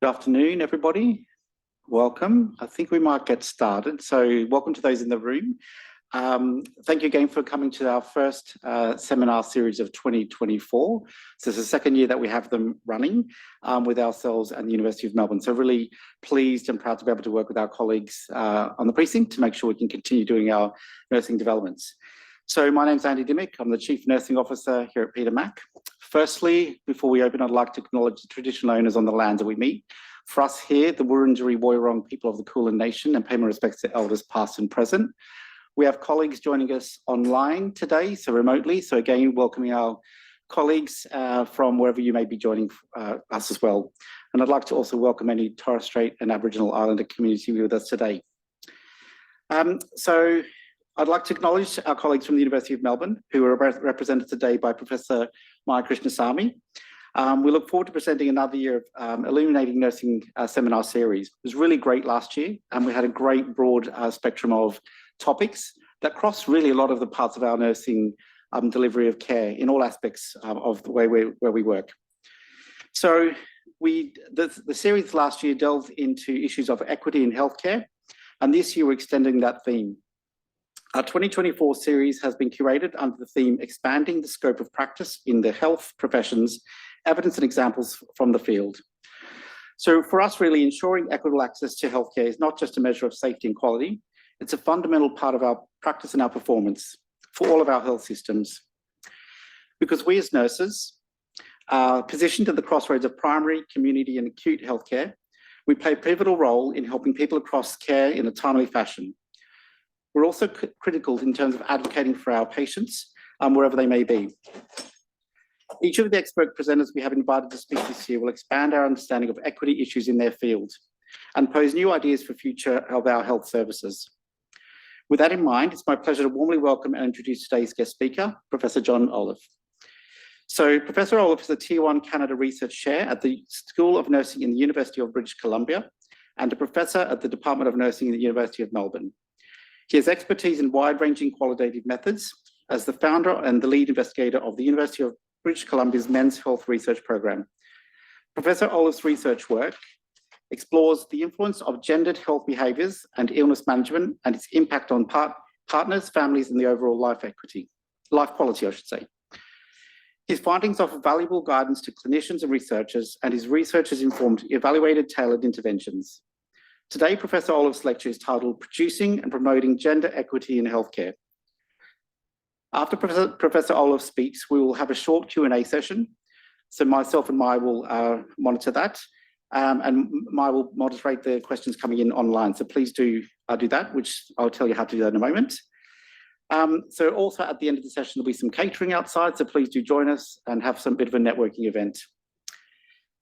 Good afternoon, everybody. Welcome. I think we might get started. So welcome to those in the room. Thank you again for coming to our first seminar series of 2024. So it's the second year that we have them running with ourselves and the University of Melbourne. So really pleased and proud to be able to work with our colleagues on the precinct to make sure we can continue doing our nursing developments. So my name's Andy Dimmick. I'm the Chief Nursing Officer here at Peter Mac. Firstly, before we open, I'd like to acknowledge the traditional owners on the lands that we meet. For us here, the Wurundjeri Woiwurrung people of the Kulin Nation, and pay my respects to elders past and present. We have colleagues joining us online today, so remotely. So again, welcoming our colleagues from wherever you may be joining us as well. And I'd like to also welcome any Torres Strait and Aboriginal Islander community with us today. So I'd like to acknowledge our colleagues from the University of Melbourne, who are represented today by Professor Maya Krishnasamy. We look forward to presenting another year of Illuminating Nursing seminar series. It was really great last year, and we had a great broad spectrum of topics that cross really a lot of the parts of our nursing delivery of care in all aspects of the way where we work. So the series last year delved into issues of equity in healthcare, and this year we're extending that theme. Our 2024 series has been curated under the theme Expanding the Scope of Practice in the Health Professions, Evidence and Examples from the Field. So for us, really ensuring equitable access to healthcare is not just a measure of safety and quality, it's a fundamental part of our practice and our performance for all of our health systems. Because we as nurses are positioned at the crossroads of primary, community and acute healthcare, we play a pivotal role in helping people across care in a timely fashion. We're also critical in terms of advocating for our patients wherever they may be. Each of the expert presenters we have invited to speak this year will expand our understanding of equity issues in their field and pose new ideas for future of our health services. With that in mind, it's my pleasure to warmly welcome and introduce today's guest speaker, Professor John Oliffe. So Professor Oliffe is a Tier 1 Canada Research Chair at the School of Nursing in the University of British Columbia and a Professor at the Department of Nursing in the University of Melbourne. He has expertise in wide-ranging qualitative methods as the founder and the lead investigator of the University of British Columbia's Men's Health Research Program. Professor Oliffe's research work explores the influence of gendered health behaviours and illness management and its impact on partners, families, and the overall life quality, I should say. His findings offer valuable guidance to clinicians and researchers, and his research has informed evaluated tailored interventions. Today, Professor Oliffe's lecture is titled Producing and Promoting Gender Equity in Healthcare. After Professor Oliffe speaks, we will have a short Q&A session. So myself and Maya will monitor that, and Maya will moderate the questions coming in online. So please do that, which I'll tell you how to do that in a moment. So also at the end of the session, there'll be some catering outside, so please do join us and have some bit of a networking event.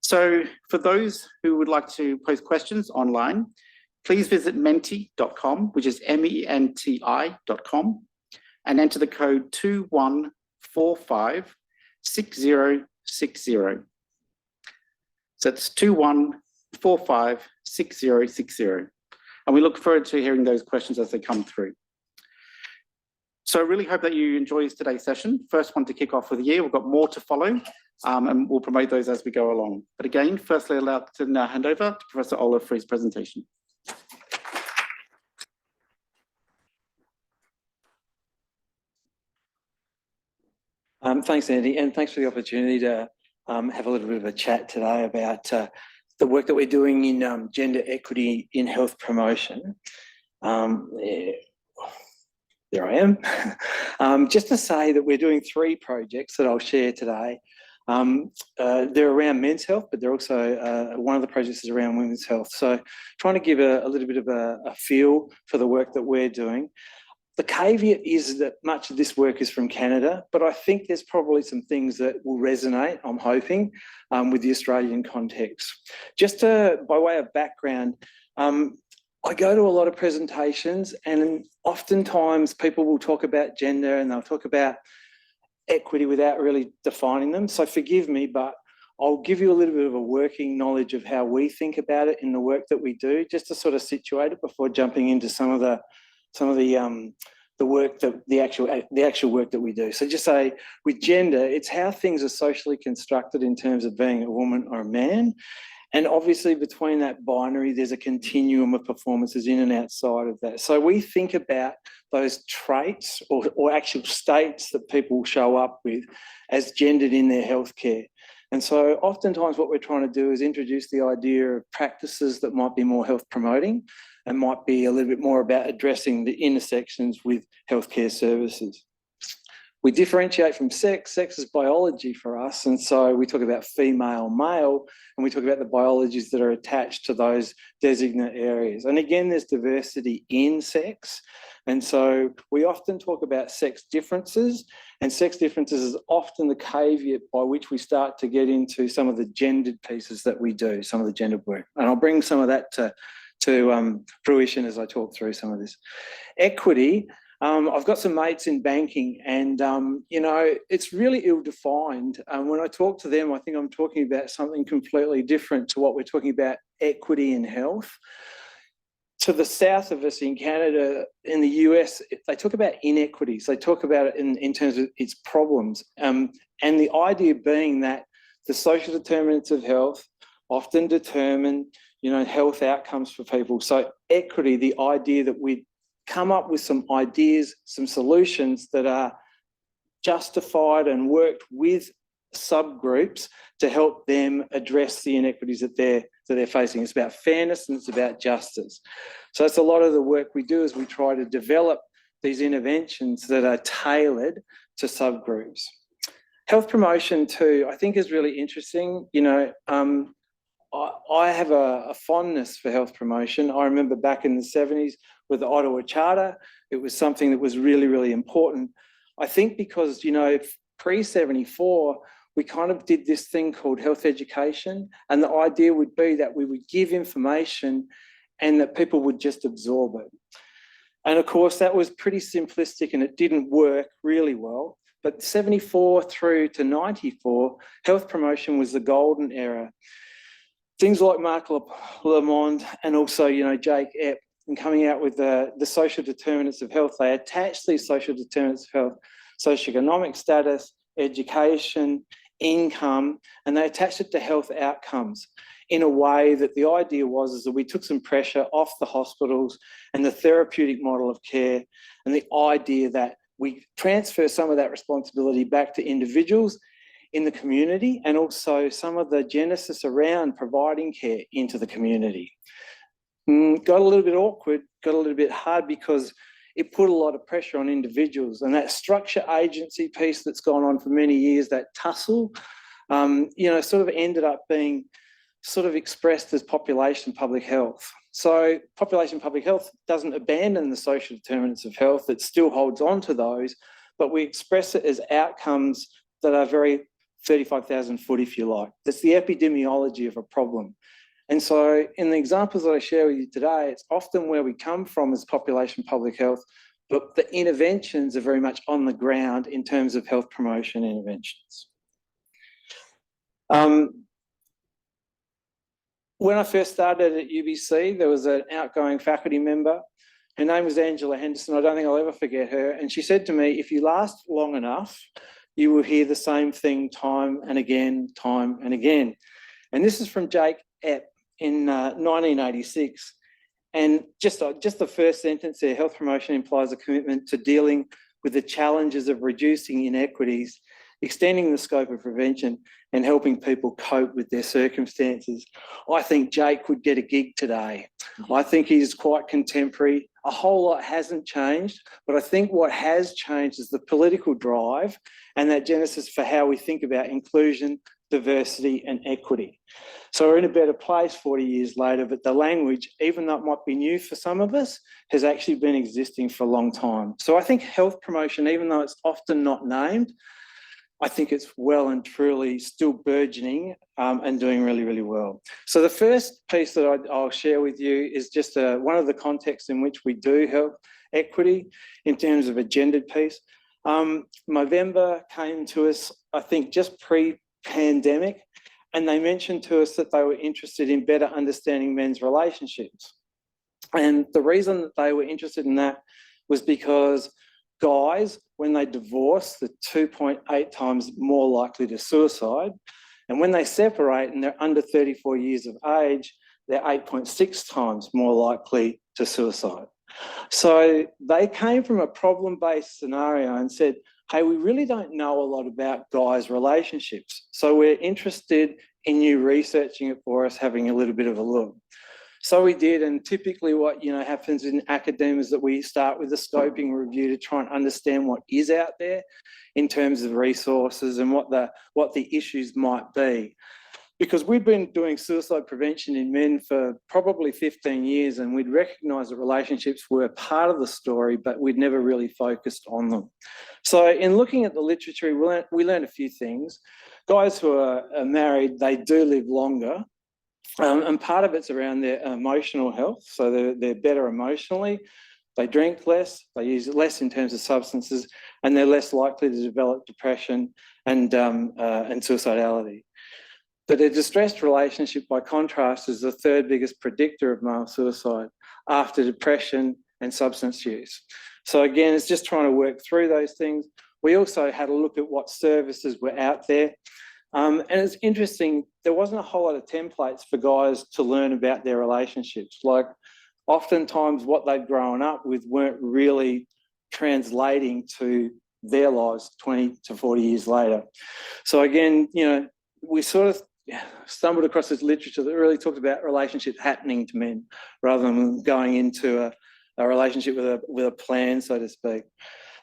So for those who would like to post questions online, please visit menti.com, which is menti.com, and enter the code 21456060. So it's 21456060. And we look forward to hearing those questions as they come through. So I really hope that you enjoy today's session. First one to kick off for the year. We've got more to follow, and we'll promote those as we go along. But again, firstly, I'd like to now hand over to Professor Oliffe for his presentation. Thanks, Andy, and thanks for the opportunity to have a little bit of a chat today about the work that we're doing in gender equity in health promotion. There I am. Just to say that we're doing 3 projects that I'll share today. They're around men's health, but they're also, one of the projects is around women's health. So trying to give a little bit of a feel for the work that we're doing. The caveat is that much of this work is from Canada, but I think there's probably some things that will resonate, I'm hoping, with the Australian context. Just by way of background, I go to a lot of presentations and oftentimes people will talk about gender and they'll talk about equity without really defining them. So forgive me, but I'll give you a little bit of a working knowledge of how we think about it in the work that we do, just to sort of situate it before jumping into some of the work that the actual work that we do. So just say with gender, it's how things are socially constructed in terms of being a woman or a man, And obviously between that binary, there's a continuum of performances in and outside of that. So we think about those traits or actual states that people show up with as gendered in their healthcare. And so oftentimes what we're trying to do is introduce the idea of practices that might be more health promoting and might be a little bit more about addressing the intersections with healthcare services. We differentiate from sex. Sex is biology for us. And so we talk about female, male, and we talk about the biologies that are attached to those designate areas. And again, there's diversity in sex. And so we often talk about sex differences, and sex differences is often the caveat by which we start to get into some of the gendered pieces that we do, some of the gendered work. And I'll bring some of that to fruition as I talk through some of this. Equity. I've got some mates in banking and, you know, it's really ill-defined. When I talk to them, I think I'm talking about something completely different to what we're talking about equity in health. To the south of us in Canada, in the US, they talk about inequities. They talk about it in terms of its problems. And the idea being that the social determinants of health often determine, you know, health outcomes for people. So equity, the idea that we come up with some ideas, some solutions that are justified and worked with subgroups to help them address the inequities that they're facing. It's about fairness and it's about justice. So that's a lot of the work we do, is we try to develop these interventions that are tailored to subgroups. Health promotion too, I think, is really interesting. You know, I have a fondness for health promotion. I remember back in the 70s with the Ottawa Charter, it was something that was really, really important. I think because, you know, pre-74, we kind of did this thing called health education, and the idea would be that we would give information and that people would just absorb it. And of course, that was pretty simplistic and it didn't work really well. But 74 through to 94, health promotion was the golden era. Things like MacCallum and also, you know, Jake Epp, and coming out with the social determinants of health. They attach these social determinants of health, socioeconomic status, education, income, and they attach it to health outcomes in a way that the idea was that we took some pressure off the hospitals and the therapeutic model of care, and the idea that we transfer some of that responsibility back to individuals in the community, and also some of the genesis around providing care into the community. Got a little bit awkward, got a little bit hard, because it put a lot of pressure on individuals, and that structure agency piece that's gone on for many years, that tussle, you know, sort of ended up being sort of expressed as population public health. So population public health doesn't abandon the social determinants of health, it still holds on to those, but we express it as outcomes that are very 35,000 foot, if you like. That's the epidemiology of a problem. And so in the examples that I share with you today, it's often where we come from as population public health, but the interventions are very much on the ground in terms of health promotion interventions. When I first started at UBC, there was an outgoing faculty member. Her name was Angela Henderson. I don't think I'll ever forget her. And she said to me, if you last long enough, you will hear the same thing time and again, time and again. And this is from Jake Epp in 1986. And just the first sentence there, health promotion implies a commitment to dealing with the challenges of reducing inequities, extending the scope of prevention, and helping people cope with their circumstances. I think Jake would get a gig today. I think he's quite contemporary. A whole lot hasn't changed, but I think what has changed is the political drive and that genesis for how we think about inclusion, diversity, and equity. So we're in a better place 40 years later, but the language, even though it might be new for some of us, has actually been existing for a long time. So I think health promotion, even though it's often not named, I think it's well and truly still burgeoning and doing really, really well. So the first piece that I'll share with you is just one of the contexts in which we do health equity in terms of a gendered piece. Movember came to us, I think, just pre-pandemic, and they mentioned to us that they were interested in better understanding men's relationships. And the reason that they were interested in that was because guys, when they divorce, they're 2.8 times more likely to suicide. And when they separate and they're under 34 years of age, they're 8.6 times more likely to suicide. So they came from a problem-based scenario and said, hey, we really don't know a lot about guys' relationships. So we're interested in you researching it for us, having a little bit of a look. So we did, and typically what happens in academia is that we start with a scoping review to try and understand what is out there in terms of resources and what the issues might be. Because we'd been doing suicide prevention in men for probably 15 years, and we'd recognised that relationships were part of the story, but we'd never really focused on them. So in looking at the literature, we learned a few things. Guys who are married, they do live longer. And part of it's around their emotional health. So they're better emotionally, they drink less, they use less in terms of substances, and they're less likely to develop depression and suicidality. But a distressed relationship, by contrast, is the third biggest predictor of male suicide after depression and substance use. So again, it's just trying to work through those things. We also had a look at what services were out there. And it's interesting, there wasn't a whole lot of templates for guys to learn about their relationships. Like oftentimes what they'd grown up with weren't really translating to their lives 20 to 40 years later. So again, we sort of stumbled across this literature that really talked about relationships happening to men rather than going into a relationship with a plan, so to speak.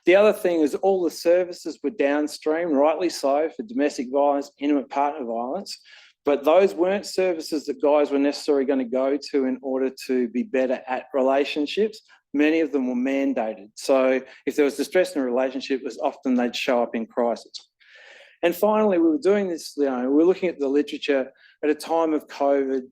The other thing is all the services were downstream, rightly so, for domestic violence, intimate partner violence, but those weren't services that guys were necessarily going to go to in order to be better at relationships. Many of them were mandated. So if there was distress in a relationship, it was often they'd show up in crisis. And finally, we were doing this, we were looking at the literature at a time of COVID.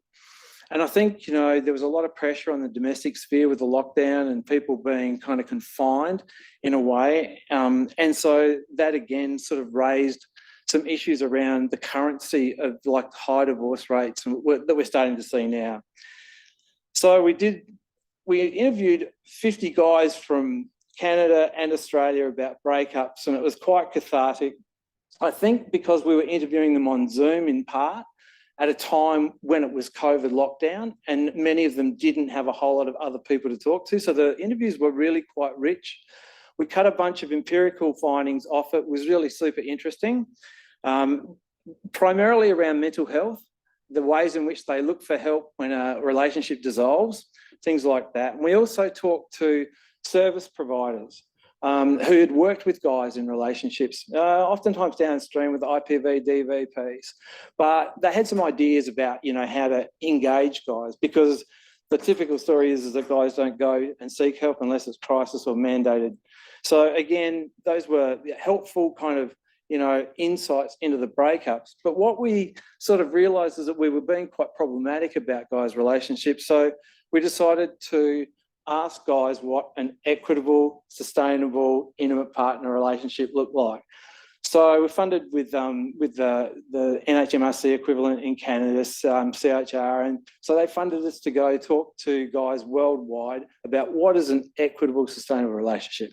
And I think, there was a lot of pressure on the domestic sphere with the lockdown and people being kind of confined in a way. And so that again sort of raised some issues around the currency of like high divorce rates that we're starting to see now. So we interviewed 50 guys from Canada and Australia about breakups, and it was quite cathartic. I think because we were interviewing them on Zoom in part, at a time when it was COVID lockdown, and many of them didn't have a whole lot of other people to talk to. So the interviews were really quite rich. We cut a bunch of empirical findings off it. It was really super interesting, primarily around mental health, the ways in which they look for help when a relationship dissolves, things like that. And we also talked to service providers who had worked with guys in relationships, oftentimes downstream with IPV, DVPs, but they had some ideas about, how to engage guys, because the typical story is that guys don't go and seek help unless it's crisis or mandated. So again, those were helpful kind of, insights into the breakups. But what we sort of realised is that we were being quite problematic about guys' relationships. So we decided to ask guys what an equitable, sustainable, intimate partner relationship looked like. So we're funded with the NHMRC equivalent in Canada, CHR, and so they funded us to go talk to guys worldwide about what is an equitable, sustainable relationship.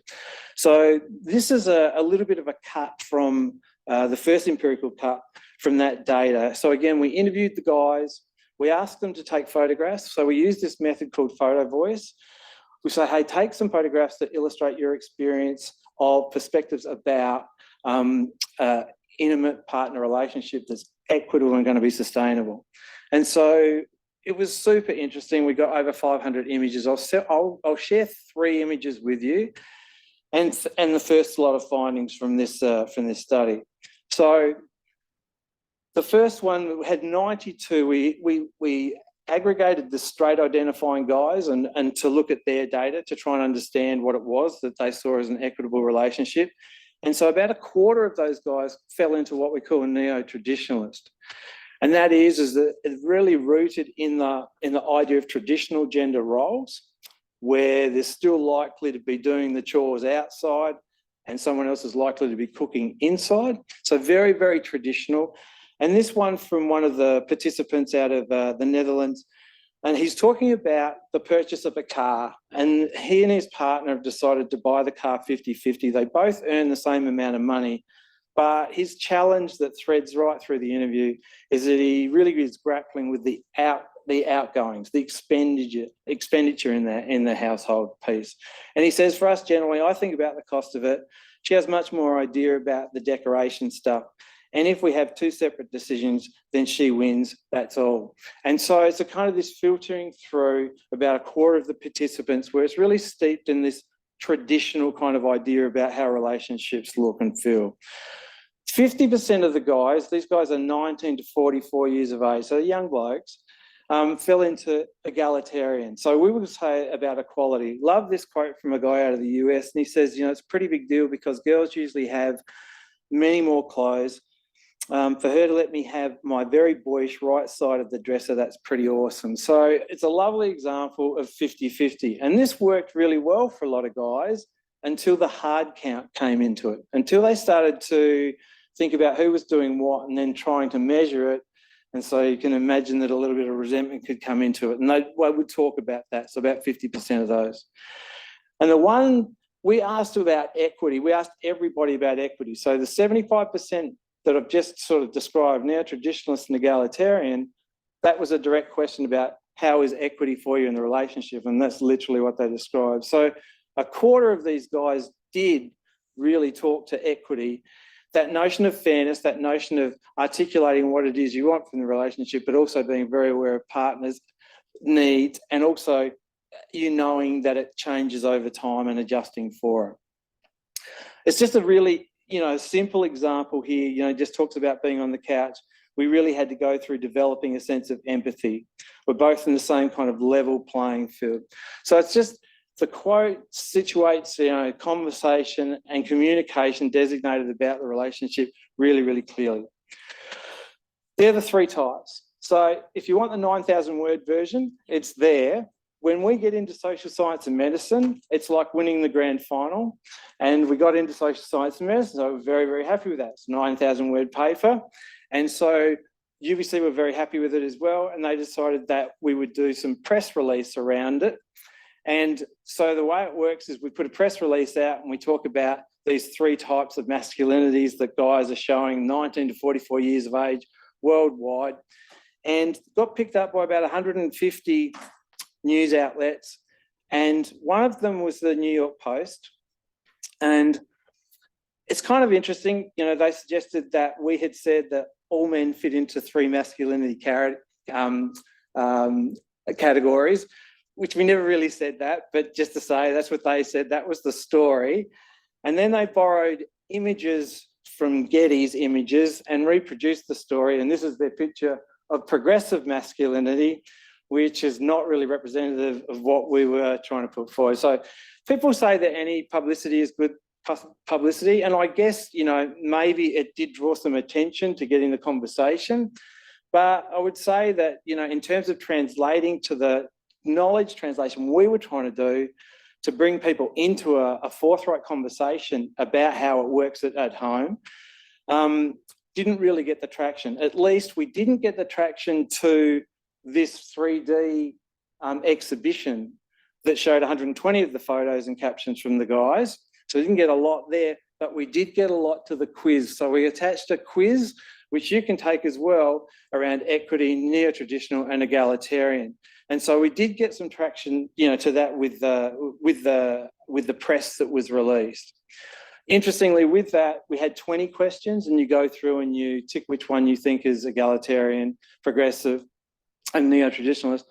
So this is a little bit of a cut from the first empirical cut from that data. So again, we interviewed the guys, we asked them to take photographs. So we used this method called photo voice. We say, hey, take some photographs that illustrate your experience of perspectives about intimate partner relationship that's equitable and going to be sustainable. And so it was super interesting. We got over 500 images. I'll share 3 images with you, and the first lot of findings from this study. So the first one had 92. We aggregated the straight identifying guys and to look at their data to try and understand what it was that they saw as an equitable relationship. And so about a quarter of those guys fell into what we call a neo-traditionalist. And that is that it's really rooted in the idea of traditional gender roles, where they're still likely to be doing the chores outside and someone else is likely to be cooking inside. So very, very traditional. And this one from one of the participants out of the Netherlands, and he's talking about the purchase of a car, and he and his partner have decided to buy the car 50-50. They both earn the same amount of money, But his challenge that threads right through the interview is that he really is grappling with the outgoings, the expenditure in the household piece. And he says, for us generally, I think about the cost of it. She has much more idea about the decoration stuff. And if we have two separate decisions, then she wins, that's all. And so it's a kind of this filtering through about a quarter of the participants where it's really steeped in this traditional kind of idea about how relationships look and feel. 50% of the guys, these guys are 19 to 44 years of age, so young blokes, fell into egalitarian. So we would say about equality. Love this quote from a guy out of the US, and he says, it's a pretty big deal because girls usually have many more clothes. For her to let me have my very boyish right side of the dresser, that's pretty awesome. So it's a lovely example of 50-50. And this worked really well for a lot of guys until the hard count came into it, until they started to think about who was doing what and then trying to measure it. And so you can imagine that a little bit of resentment could come into it. And they would talk about that. So about 50% of those. And the one we asked about equity, we asked everybody about equity. So the 75% that I've just sort of described now, traditionalist and egalitarian, that was a direct question about how is equity for you in the relationship? And that's literally what they described. So a quarter of these guys did really talk to equity, that notion of fairness, that notion of articulating what it is you want from the relationship, but also being very aware of partners' needs and also you knowing that it changes over time and adjusting for it. It's just a really, simple example here, just talks about being on the couch. We really had to go through developing a sense of empathy. We're both in the same kind of level playing field. So it's just, the quote situates, conversation and communication designated about the relationship really, really clearly. They're the three types. So if you want the 9,000 word version, it's there. When we get into social science and medicine, it's like winning the grand final. And we got into social science and medicine, so we're very, very happy with that. It's 9,000 word paper. And so UBC were very happy with it as well. And they decided that we would do some press release around it. And so the way it works is we put a press release out and we talk about these three types of masculinities that guys are showing 19 to 44 years of age worldwide, and got picked up by about 150 news outlets. And one of them was the New York Post. And it's kind of interesting, they suggested that we had said that all men fit into three masculinity categories, which we never really said that, but just to say that's what they said, that was the story. And then they borrowed images from Getty's images and reproduced the story. And this is their picture of progressive masculinity, which is not really representative of what we were trying to put forward. So people say that any publicity is good publicity. And I guess, maybe it did draw some attention to getting the conversation. But I would say that, in terms of translating to the knowledge translation we were trying to do to bring people into a forthright conversation about how it works at home, didn't really get the traction. At least we didn't get the traction to this 3D exhibition that showed 120 of the photos and captions from the guys. So we didn't get a lot there, but we did get a lot to the quiz. So we attached a quiz, which you can take as well, around equity, neo-traditional and egalitarian. And so we did get some traction, to that with the press that was released. Interestingly, with that, we had 20 questions, and you go through and you tick which one you think is egalitarian, progressive, and neo-traditionalist.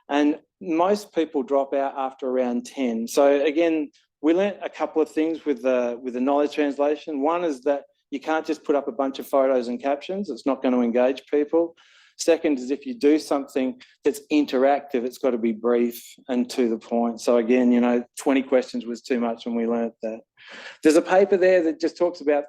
And most people drop out after around 10. So again, we learnt a couple of things with the knowledge translation. One is that you can't just put up a bunch of photos and captions. It's not going to engage people. Second is if you do something that's interactive, it's got to be brief and to the point. So again, 20 questions was too much, and we learnt that. There's a paper there that just talks about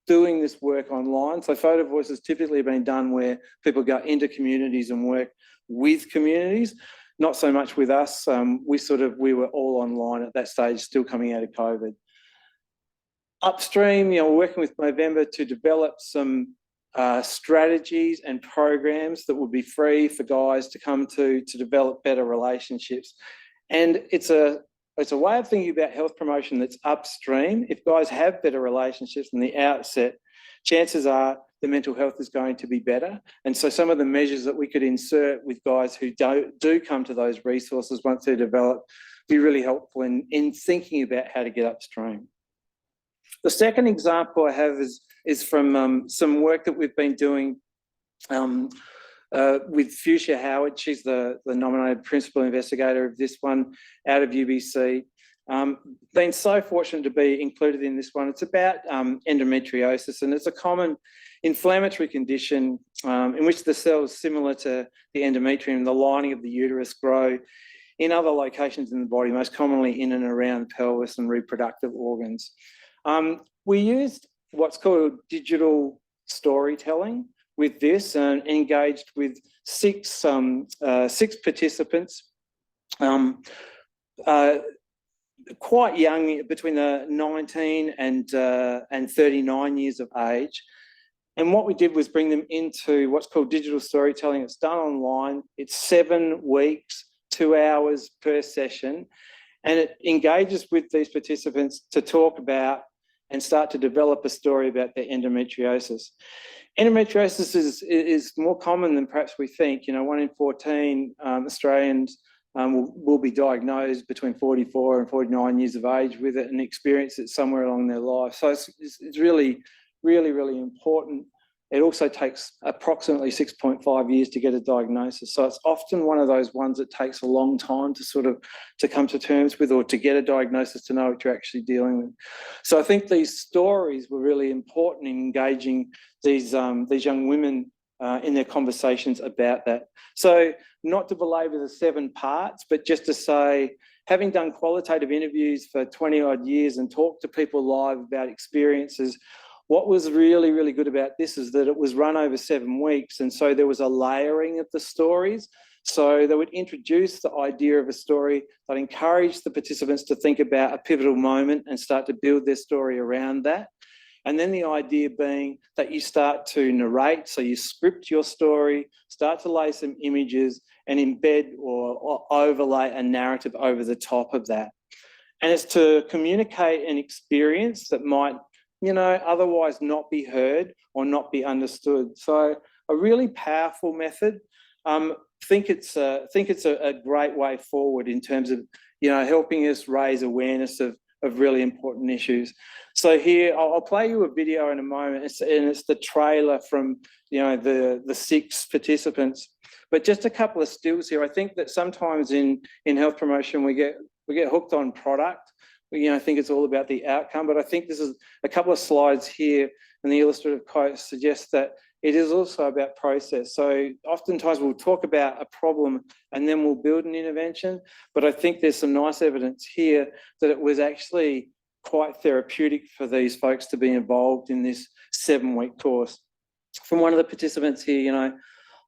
doing this work online. So photo voice has typically been done where people go into communities and work with communities, not so much with us. We were all online at that stage, still coming out of COVID. Upstream, we're working with Movember to develop some strategies and programs that would be free for guys to come to develop better relationships. And it's a way of thinking about health promotion that's upstream. If guys have better relationships from the outset, chances are the mental health is going to be better. And so some of the measures that we could insert with guys who do come to those resources once they're developed be really helpful in thinking about how to get upstream. The second example I have is from some work that we've been doing with Fuchsia Howard. She's the nominated principal investigator of this one out of UBC. Been so fortunate to be included in this one. It's about endometriosis, and it's a common inflammatory condition in which the cells similar to the endometrium, the lining of the uterus, grow in other locations in the body, most commonly in and around the pelvis and reproductive organs. We used what's called digital storytelling with this and engaged with six participants, quite young, between the 19 and 39 years of age. And what we did was bring them into what's called digital storytelling. It's done online. It's 7 weeks, 2 hours per session. And it engages with these participants to talk about and start to develop a story about their endometriosis. Endometriosis is more common than perhaps we think. 1 in 14 Australians will be diagnosed between 44 and 49 years of age with it and experience it somewhere along their life. So it's really, really, really important. It also takes approximately 6.5 years to get a diagnosis. So it's often one of those ones that takes a long time to come to terms with, or to get a diagnosis to know what you're actually dealing with. So I think these stories were really important in engaging these young women in their conversations about that. So not to belabor the 7 parts, but just to say, having done qualitative interviews for 20 odd years and talked to people live about experiences, what was really, really good about this is that it was run over 7 weeks. And so there was a layering of the stories. So they would introduce the idea of a story that encouraged the participants to think about a pivotal moment and start to build their story around that. And then the idea being that you start to narrate, so you script your story, start to lay some images and embed or overlay a narrative over the top of that. And it's to communicate an experience that might, otherwise not be heard or not be understood. So a really powerful method. Think it's a great way forward in terms of, helping us raise awareness of really important issues. So here, I'll play you a video in a moment, and it's the trailer from, the 6 participants. But just a couple of stills here. I think that sometimes in health promotion, we get hooked on product. I think it's all about the outcome, but I think this is a couple of slides here, and the illustrative quote suggests that it is also about process. So oftentimes we'll talk about a problem and then we'll build an intervention, but I think there's some nice evidence here that it was actually quite therapeutic for these folks to be involved in this 7-week course. From one of the participants here,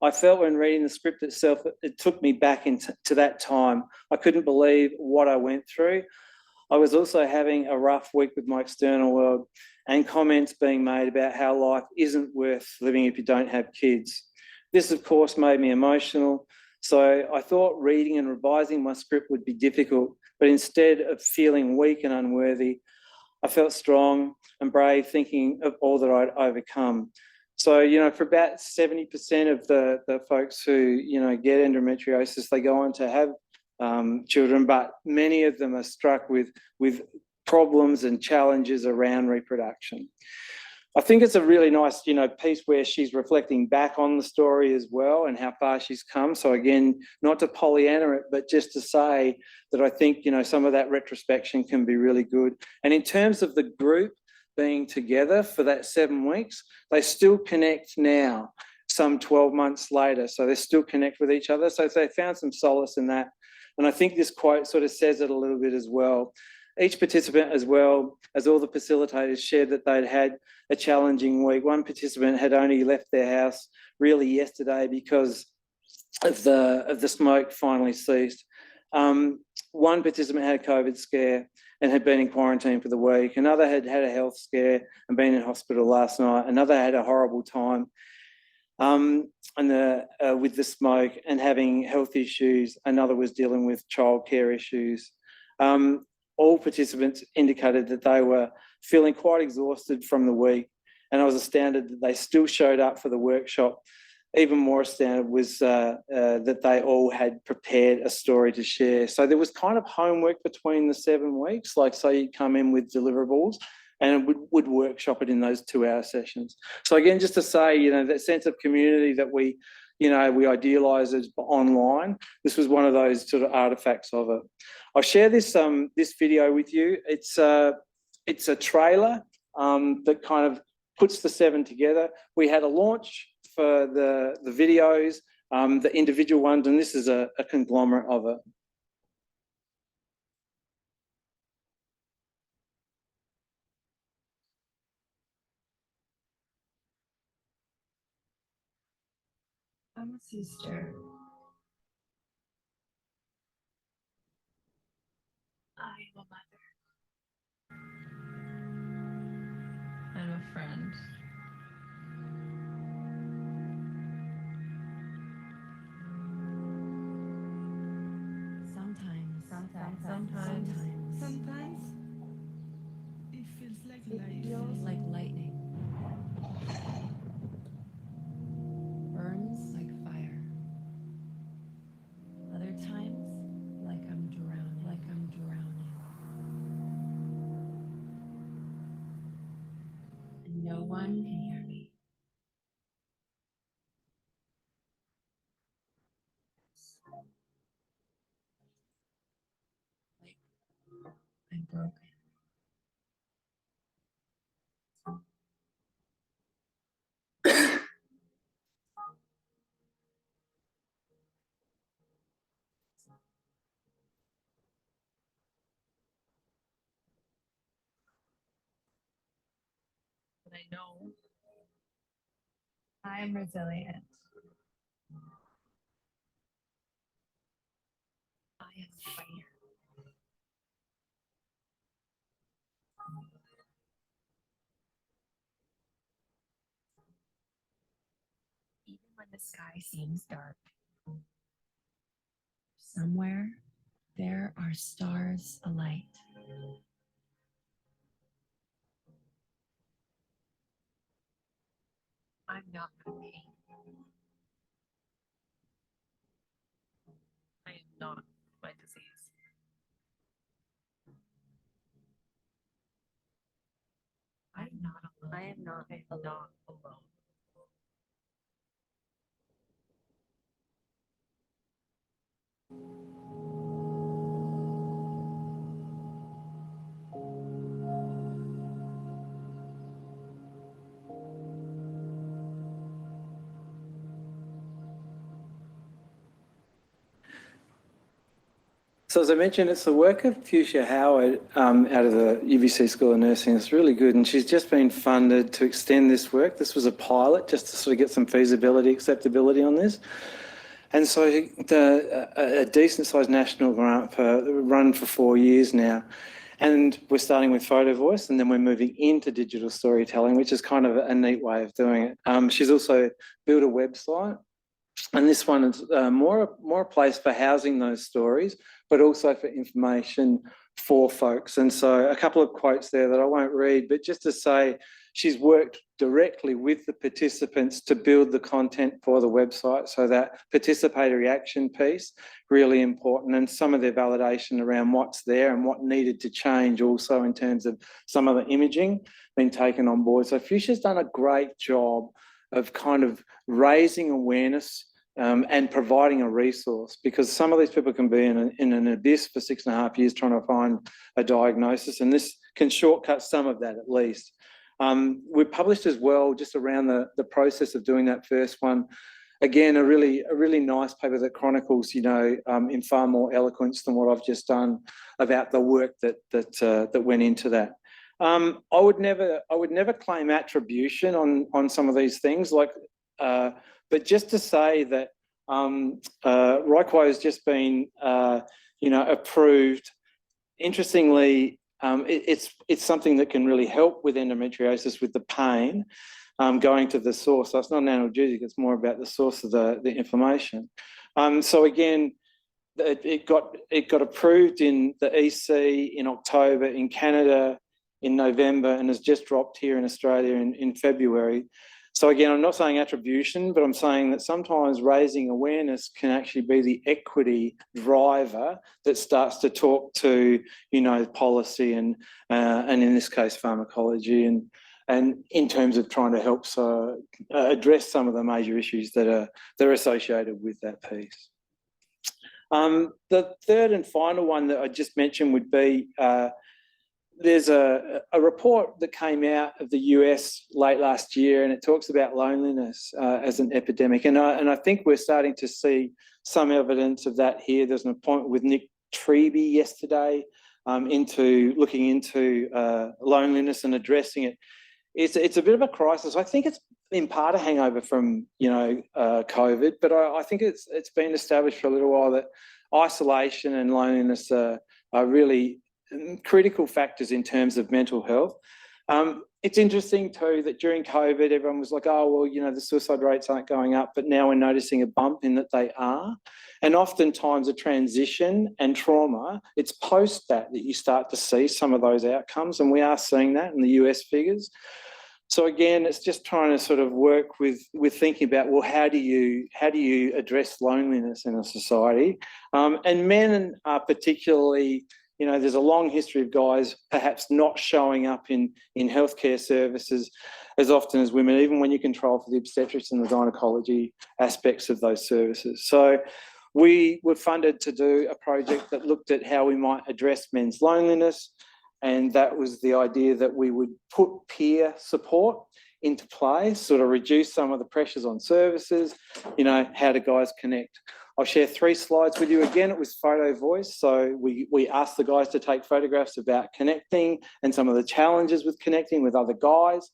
I felt when reading the script itself, it took me back into that time. I couldn't believe what I went through. I was also having a rough week with my external world, and comments being made about how life isn't worth living if you don't have kids. This, of course, made me emotional. So I thought reading and revising my script would be difficult, but instead of feeling weak and unworthy, I felt strong and brave, thinking of all that I'd overcome. So, for about 70% of the folks who, get endometriosis, they go on to have children, but many of them are struck with problems and challenges around reproduction. I think it's a really nice, piece where she's reflecting back on the story as well and how far she's come. So again, not to Pollyanna it, but just to say that I think, some of that retrospection can be really good. And in terms of the group being together for that 7 weeks, they still connect now, some 12 months later. So they still connect with each other. So they found some solace in that. And I think this quote sort of says it a little bit as well. Each participant, as well as all the facilitators, shared that they'd had a challenging week. One participant had only left their house really yesterday because of the smoke finally ceased. One participant had a COVID scare and had been in quarantine for the week. Another had had a health scare and been in hospital last night. Another had a horrible time with the smoke and having health issues. Another was dealing with childcare issues. All participants indicated that they were feeling quite exhausted from the week and I was astounded that they still showed up for the workshop. Even more astounded was that they all had prepared a story to share. So there was kind of homework between the 7 weeks, like so you'd come in with deliverables and would workshop it in those 2-hour sessions. So again, just to say, you know, that sense of community that we idealise as online, this was one of those sort of artefacts of it. I'll share this video with you. It's a trailer that kind of puts the 7 together. We had a launch for the videos, the individual ones, and this is a conglomerate of it. I'm a sister. I am a mother. I'm a friend. Sometimes it feels like lightning. Burns like fire. Other times, like I'm drowning. And no one can hear me. Like I'm broken. But I know I'm resilient. I am fire. Even when the sky seems dark, somewhere there are stars alight. I'm not my pain. I am not my disease. I'm not alone. I am not alone. So as I mentioned, it's the work of Fuchsia Howard out of the UBC School of Nursing. It's really good, and she's just been funded to extend this work. This was a pilot just to sort of get some feasibility, acceptability on this. And so a decent-sized national grant run for 4 years now. And we're starting with photo voice, and then we're moving into digital storytelling, which is kind of a neat way of doing it. She's also built a website, and this one is more a place for housing those stories, but also for information for folks. And so a couple of quotes there that I won't read, but just to say she's worked directly with the participants to build the content for the website. So that participatory action piece, really important, and some of their validation around what's there and what needed to change also in terms of some of the imaging being taken on board. So Fuchsia's done a great job of kind of raising awareness and providing a resource, because some of these people can be in an abyss for 6.5 years trying to find a diagnosis, and this can shortcut some of that at least. We published as well, just around the process of doing that first one, again, a really nice paper that chronicles, you know, in far more eloquence than what I've just done about the work that went into that. I would never claim attribution on some of these things, like, but just to say that Ryquo has just been, you know, approved. Interestingly, it's something that can really help with endometriosis, with the pain, going to the source. So it's not an analgesic, it's more about the source of the inflammation. So again, it got approved in the EC in October, in Canada in November and has just dropped here in Australia in February. So again, I'm not saying attribution, but I'm saying that sometimes raising awareness can actually be the equity driver that starts to talk to, policy and in this case, pharmacology and in terms of trying to help address some of the major issues that are associated with that piece. The third and final one that I just mentioned would be there's a report that came out of the US late last year, and it talks about loneliness as an epidemic. And I think we're starting to see some evidence of that here. There's an appointment with Nick Treby yesterday looking into loneliness and addressing it. It's a bit of a crisis. I think it's in part a hangover from COVID, but I think it's been established for a little while that isolation and loneliness are really critical factors in terms of mental health. It's interesting too that during COVID, everyone was like, oh, well, the suicide rates aren't going up, but now we're noticing a bump in that they are. And oftentimes a transition and trauma, it's post that you start to see some of those outcomes. And we are seeing that in the US figures. So again, it's just trying to sort of work with thinking about, well, how do you address loneliness in a society? And men are particularly, there's a long history of guys perhaps not showing up in healthcare services as often as women, even when you control for the obstetrics and the gynecology aspects of those services. So we were funded to do a project that looked at how we might address men's loneliness. And that was the idea that we would put peer support into play, sort of reduce some of the pressures on services, how do guys connect? I'll share 3 slides with you. Again, it was photo voice. So we asked the guys to take photographs about connecting and some of the challenges with connecting with other guys.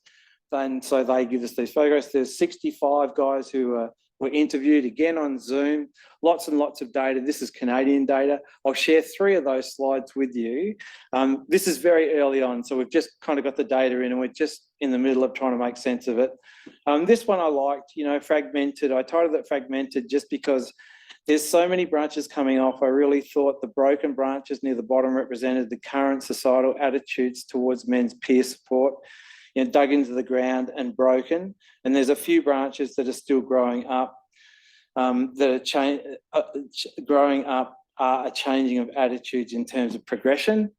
And so they give us these photographs. There's 65 guys who were interviewed, again on Zoom, lots and lots of data. This is Canadian data. I'll share 3 of those slides with you. This is very early on, so we've just kind of got the data in and we're just in the middle of trying to make sense of it. This one I liked, fragmented. I titled it fragmented just because there's so many branches coming off. I really thought the broken branches near the bottom represented the current societal attitudes towards men's peer support, dug into the ground and broken. And there's a few branches that are still growing up, growing up are a changing of attitudes in terms of progression.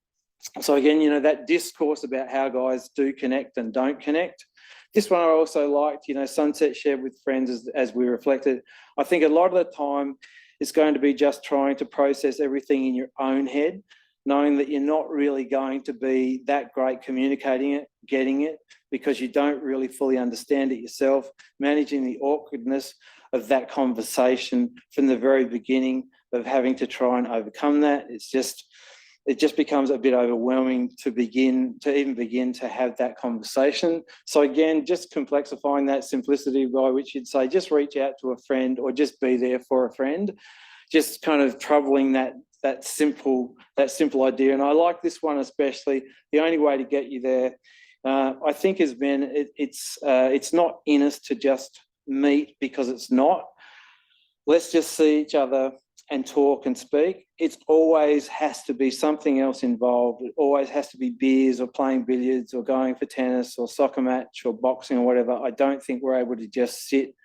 So again, that discourse about how guys do connect and don't connect. This one I also liked, sunset shared with friends as we reflected. I think a lot of the time it's going to be just trying to process everything in your own head, knowing that you're not really going to be that great communicating it, getting it, because you don't really fully understand it yourself, managing the awkwardness of that conversation from the very beginning of having to try and overcome that. It just becomes a bit overwhelming to even begin to have that conversation. So again, just complexifying that simplicity by which you'd say, just reach out to a friend or just be there for a friend, just kind of troubling that simple idea. And I like this one especially. The only way to get you there, I think, has been it's not in us to just meet because it's not. Let's just see each other and talk and speak. It always has to be something else involved. It always has to be beers or playing billiards or going for tennis or soccer match or boxing or whatever. I don't think we're able to just sit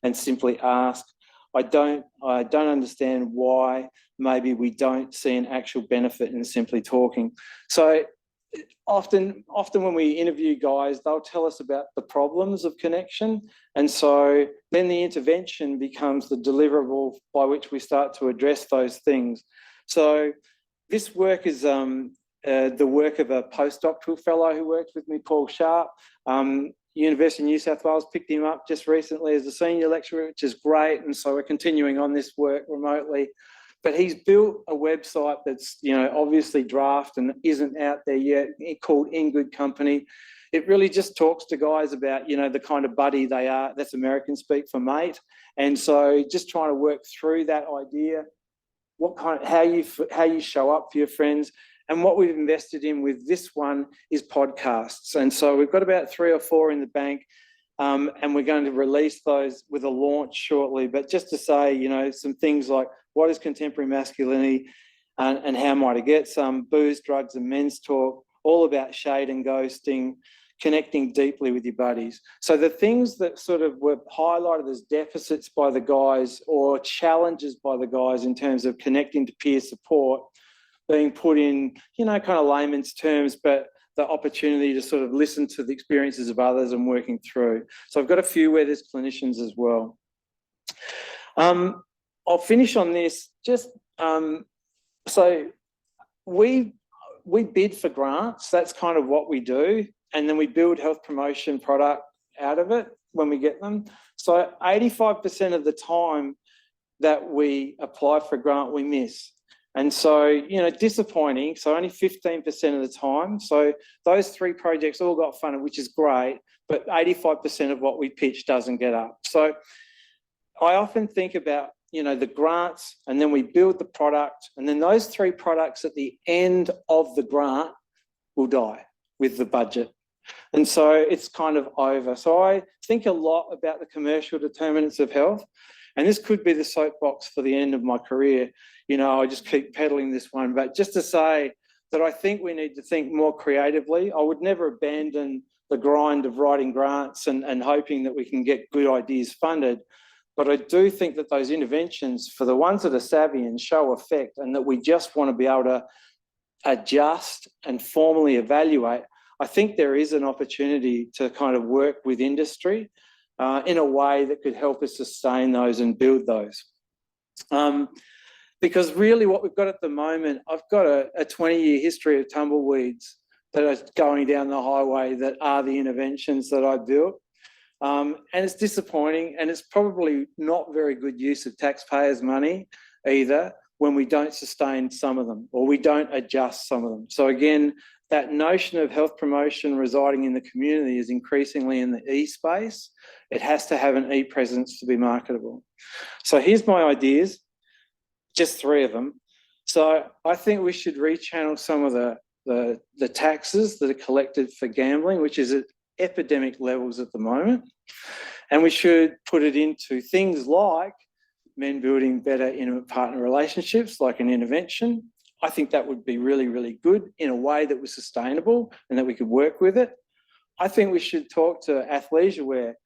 and simply ask. I don't understand why maybe we don't see an actual benefit in simply talking. So often when we interview guys, they'll tell us about the problems of connection. And so then the intervention becomes the deliverable by which we start to address those things. So this work is the work of a postdoctoral fellow who worked with me, Paul Sharp. University of New South Wales picked him up just recently as a senior lecturer, which is great. And so we're continuing on this work remotely. But he's built a website that's, obviously draft and isn't out there yet, called In Good Company. It really just talks to guys about, the kind of buddy they are. That's American speak for mate. And so just trying to work through that idea, how you show up for your friends. And what we've invested in with this one is podcasts. And so we've got about 3 or 4 in the bank. And we're going to release those with a launch shortly. But just to say, some things like what is contemporary masculinity and how might I get some booze, drugs and men's talk? all about shade and ghosting, connecting deeply with your buddies. So the things that sort of were highlighted as deficits by the guys or challenges by the guys in terms of connecting to peer support being put in, you know, kind of layman's terms, but the opportunity to sort of listen to the experiences of others and working through. So I've got a few where there's clinicians as well. I'll finish on this. So we bid for grants. That's kind of what we do. And then we build health promotion product out of it when we get them. So 85% of the time that we apply for a grant, we miss. And so, you know, disappointing. So only 15% of the time. So those 3 projects all got funded, which is great, but 85% of what we pitch doesn't get up. So I often think about, you know, the grants, and then we build the product, and then those 3 products at the end of the grant will die with the budget. And so it's kind of over. So I think a lot about the commercial determinants of health, and this could be the soapbox for the end of my career. You know, I just keep peddling this one, but just to say that I think we need to think more creatively. I would never abandon the grind of writing grants and hoping that we can get good ideas funded. But I do think that those interventions, for the ones that are savvy and show effect, and that we just want to be able to adjust and formally evaluate, I think there is an opportunity to kind of work with industry in a way that could help us sustain those and build those. Because really what we've got at the moment, I've got a 20-year history of tumbleweeds that are going down the highway that are the interventions that I built. And it's disappointing, and it's probably not very good use of taxpayers' money either when we don't sustain some of them or we don't adjust some of them. So again, that notion of health promotion residing in the community is increasingly in the E space. It has to have an E presence to be marketable. So here's my ideas, just 3 of them. So I think we should rechannel some of the taxes that are collected for gambling, which is at epidemic levels at the moment. And we should put it into things like men building better intimate partner relationships, like an intervention. I think that would be really, really good in a way that was sustainable and that we could work with it. I think we should talk to athleisure wear,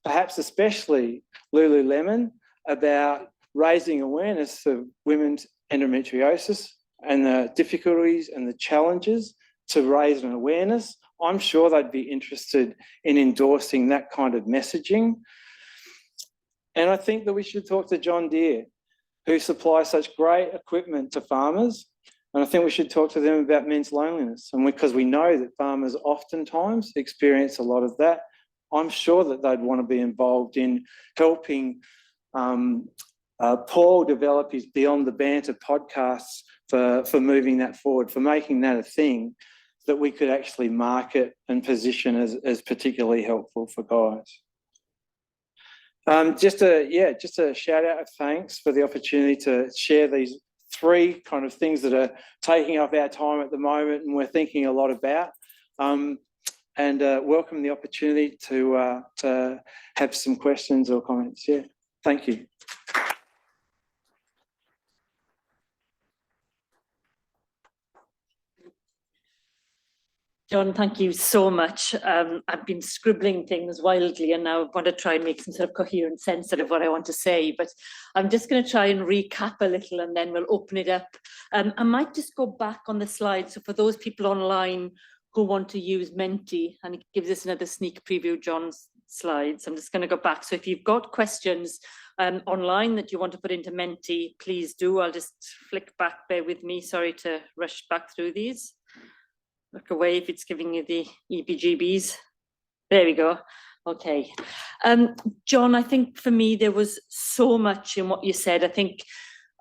perhaps especially Lululemon, about raising awareness of women's endometriosis and the difficulties and the challenges to raise an awareness. I'm sure they'd be interested in endorsing that kind of messaging. And I think that we should talk to John Deere, who supply such great equipment to farmers. And I think we should talk to them about men's loneliness. And because we know that farmers oftentimes experience a lot of that, I'm sure that they'd want to be involved in helping Paul develop his Beyond the Banter podcasts for moving that forward, for making that a thing that we could actually market and position as particularly helpful for guys. Just a shout out of thanks for the opportunity to share these 3 kind of things that are taking up our time at the moment and we're thinking a lot about. And welcome the opportunity to have some questions or comments. Yeah, thank you. John, thank you so much. I've been scribbling things wildly and now I want to try and make some sort of coherent sense out of what I want to say, but I'm just going to try and recap a little and then we'll open it up. I might just go back on the slide. So for those people online who want to use Menti, and it gives us another sneak preview of John's slides, I'm just going to go back. So if you've got questions online that you want to put into Menti, please do. I'll just flick back, bear with me. Sorry to rush back through these. Look away if it's giving you the EBGBs. There we go. Okay. John, I think for me, there was so much in what you said. I think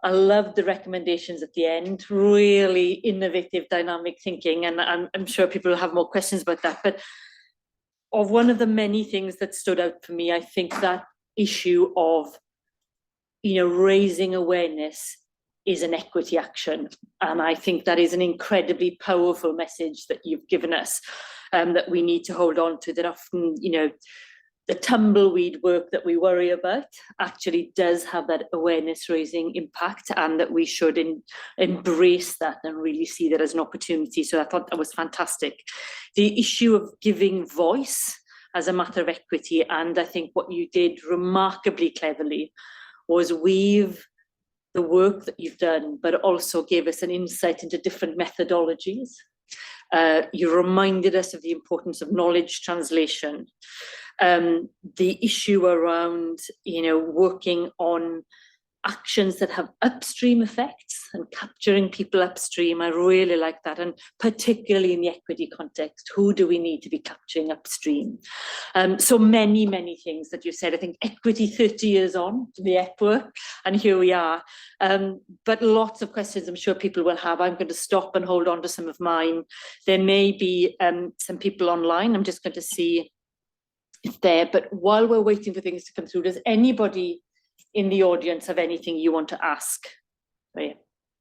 I loved the recommendations at the end, really innovative, dynamic thinking. And I'm sure people will have more questions about that. But of one of the many things that stood out for me, I think that issue of, raising awareness is an equity action. And I think that is an incredibly powerful message that you've given us, that we need to hold on to, that often, the tumbleweed work that we worry about actually does have that awareness raising impact, and that we should embrace that and really see that as an opportunity. So I thought that was fantastic. The issue of giving voice as a matter of equity, and I think what you did remarkably cleverly was weave the work that you've done, but also gave us an insight into different methodologies. You reminded us of the importance of knowledge translation. The issue around, working on actions that have upstream effects and capturing people upstream. I really like that, and particularly in the equity context, who do we need to be capturing upstream? So many things that you said. I think equity 30 years on to the EP work, and here we are. But lots of questions I'm sure people will have. I'm going to stop and hold on to some of mine. There may be some people online. I'm just going to see if they're, but while we're waiting for things to come through, does anybody in the audience have anything you want to ask?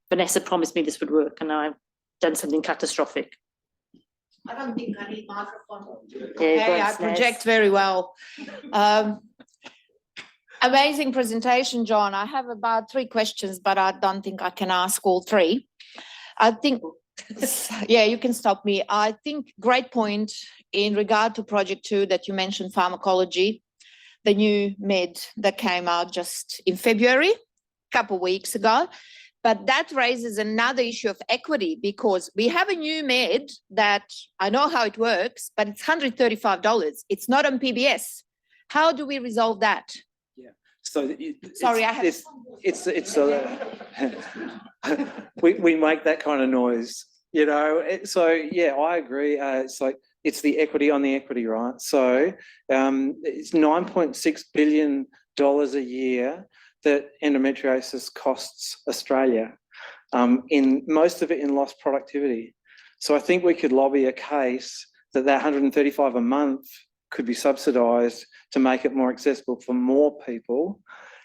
Vanessa promised me this would work, and now I've done something catastrophic. I don't think I need microphone. Okay, Okay, I project very well. Amazing presentation, John. I have about 3 questions, but I don't think I can ask all 3. I think, yeah, you can stop me. I think great point in regard to project 2 that you mentioned, pharmacology, the new med that came out just in February, a couple of weeks ago. But that raises another issue of equity, because we have a new med that I know how it works, but it's $135. It's not on PBS. How do we resolve that? Yeah. So Sorry, I have. we make that kind of noise, So yeah, I agree. It's like it's the equity on the equity, right? So it's $9.6 billion a year that endometriosis costs Australia, in most of it in lost productivity. So I think we could lobby a case that $135 a month could be subsidised to make it more accessible for more people,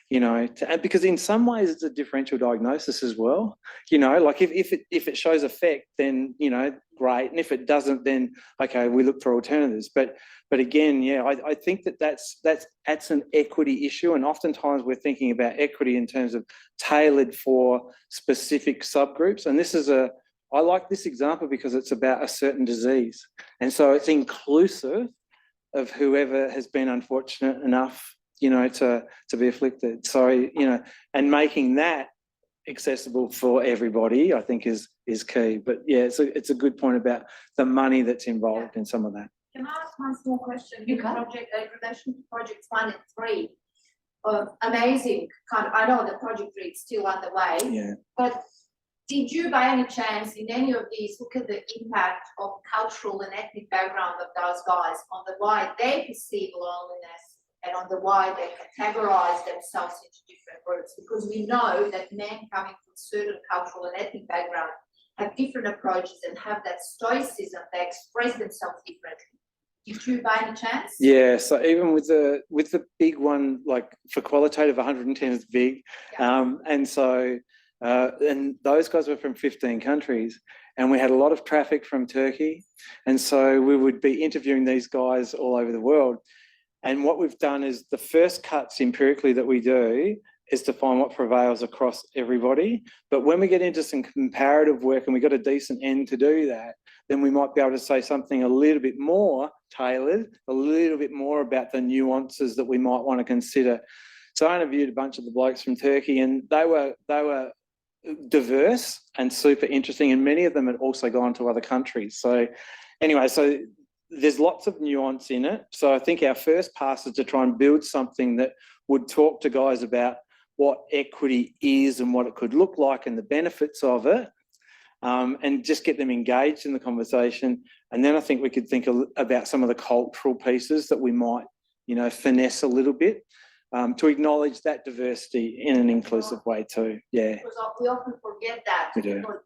because in some ways it's a differential diagnosis as well. Like if it shows effect, then great, and if it doesn't, then okay, we look for alternatives. But again, yeah, I think that's an equity issue, and oftentimes we're thinking about equity in terms of tailored for specific subgroups. And I like this example because it's about a certain disease, and so it's inclusive of whoever has been unfortunate enough to be afflicted. So, and making that accessible for everybody, I think is key. But yeah, it's a good point about the money that's involved in some of that. Can I ask one small question? You can. In relation to projects 1 and 3, amazing. I know the project 3 is still underway. Yeah. But did you, by any chance, in any of these, look at the impact of cultural and ethnic background of those guys on the why they perceive loneliness, and on the why they categorize themselves into different groups? Because we know that men coming from certain cultural and ethnic background have different approaches and have that stoicism. They express themselves differently. Did you, by any chance? Yeah, so even with the big one, like for qualitative, 110 is big. Yeah. And so and those guys were from 15 countries, and we had a lot of traffic from Turkey. And so we would be interviewing these guys all over the world. And what we've done is the first cuts empirically that we do is to find what prevails across everybody. But when we get into some comparative work and we've got a decent end to do that, then we might be able to say something a little bit more tailored, a little bit more about the nuances that we might want to consider. So I interviewed a bunch of the blokes from Turkey, and they were diverse and super interesting, and many of them had also gone to other countries. So anyway, so there's lots of nuance in it. So I think our first pass is to try and build something that would talk to guys about what equity is and what it could look like and the benefits of it, and just get them engaged in the conversation. And then I think we could think about some of the cultural pieces that we might, finesse a little bit, to acknowledge that diversity in an inclusive way too. Yeah. Because we often forget that. We do. Because,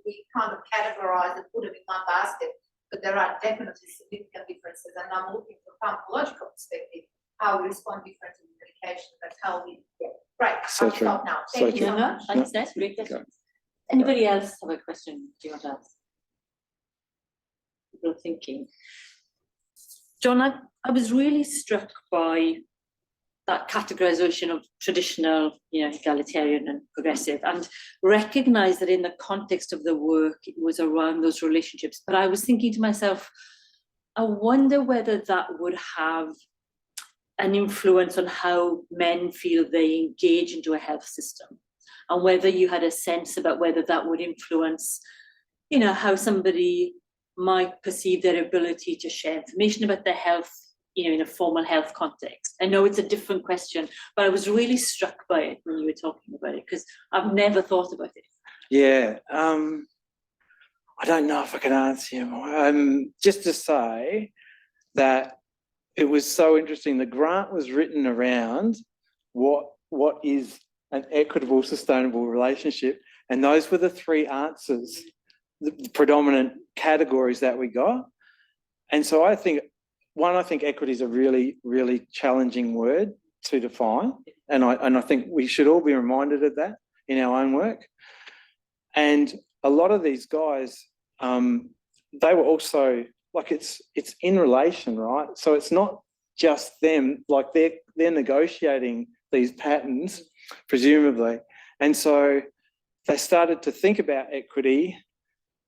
we kind of categorize and put them in one basket. But there are definitely significant differences, and I'm looking from a pharmacological perspective how we respond differently to medication. That's how we get right. So I'll true. stop now. So Thank you true. so much. Thanks, Ness. Great questions. Anybody else have a question? Do you want to ask? People thinking. John, I was really struck by that categorization of traditional, egalitarian and progressive, and recognize that in the context of the work, it was around those relationships. But I was thinking to myself, I wonder whether that would have an influence on how men feel they engage into a health system, and whether you had a sense about whether that would influence, how somebody might perceive their ability to share information about their health, in a formal health context. I know it's a different question, but I was really struck by it when you were talking about it, because I've never thought about it. Yeah, I don't know if I can answer you. Just to say that it was so interesting. The grant was written around what is an equitable, sustainable relationship, and those were the three answers, the predominant categories that we got. And so I think equity is a really, really challenging word to define, and I think we should all be reminded of that in our own work. And a lot of these guys, they were also like, it's in relation, right? So it's not just them, like they're negotiating these patterns, presumably. And so they started to think about equity